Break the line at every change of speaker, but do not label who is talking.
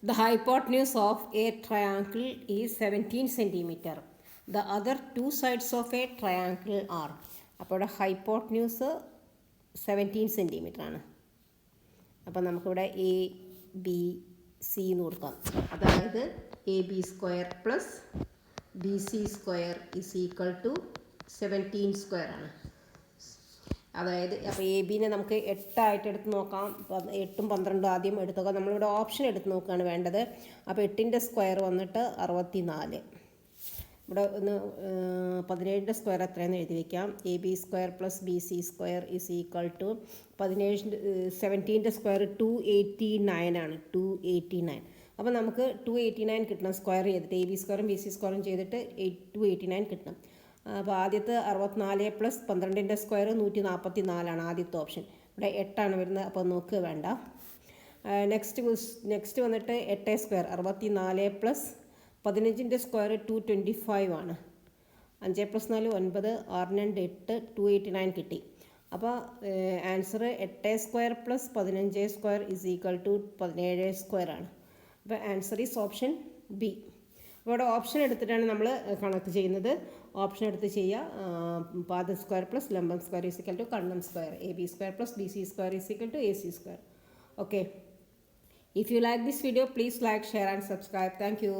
The hypotenuse of a triangle is 17 centimeter. The other two sides of a triangle are. അപ്പോൾ ഇവിടെ hypotenuse 17 centimetre ആണ്. അപ്പോൾ നമുക്കിവിടെ A B C എന്ന് കൊടുക്കാം. അതായത് A B square plus B C square is equal to 17 square ആണ്. അതായത് അപ്പോൾ എ ബിനെ നമുക്ക് 8 എടുത്ത് നോക്കാം. 8ഉം 12ഉം ആദ്യം എടുത്തുക. നമ്മളിവിടെ ഓപ്ഷൻ എടുത്ത് നോക്കുകയാണ് വേണ്ടത്. അപ്പോൾ 8ൻ്റെ സ്ക്വയർ വന്നിട്ട് 64. ഇവിടെ ഒന്ന് 17ൻ്റെ സ്ക്വയർ എത്രയെന്ന് എഴുതി വയ്ക്കാം. A B square plus B C square is equal to 17ൻ്റെ സ്ക്വയർ 289 ആണ്. 289. അപ്പോൾ നമുക്ക് 289 കിട്ടണം. സ്ക്വയർ ചെയ്തിട്ട് എ ബി സ്ക്വയറും ബി സി സ്ക്വയറും ചെയ്തിട്ട് 289 കിട്ടണം. അപ്പോൾ ആദ്യത്തെ 64 പ്ലസ് 12ൻ്റെ സ്ക്വയർ 144 ആദ്യത്തെ ഓപ്ഷൻ. ഇവിടെ 8 വരുന്നത്. അപ്പോൾ നോക്കുക വേണ്ട. നെക്സ്റ്റ് വന്നിട്ട് 8 സ്ക്വയർ 64 പ്ലസ് 15ൻ്റെ സ്ക്വയർ 225 ആണ്. 5 പ്ലസ് 4 9, 6 2 8, 289 കിട്ടി. അപ്പോൾ answer 8 square plus 15 square is equal to 17 square ആണ്. അപ്പോൾ ആൻസർ ഈസ് ഓപ്ഷൻ ബി. അപ്പോൾ ഇവിടെ ഓപ്ഷൻ എടുത്തിട്ടാണ് നമ്മൾ കണക്ക് ചെയ്യുന്നത്. ഓപ്ഷൻ എടുത്ത് ചെയ്യുക. പാദ സ്ക്വയർ പ്ലസ് ലംബം സ്ക്വയർ ഈസ് ഈക്വൽ ടു കണ്ണം square. A B square plus B C square is equal to A C square. Okay. If you like this video, please like, share and subscribe. Thank you.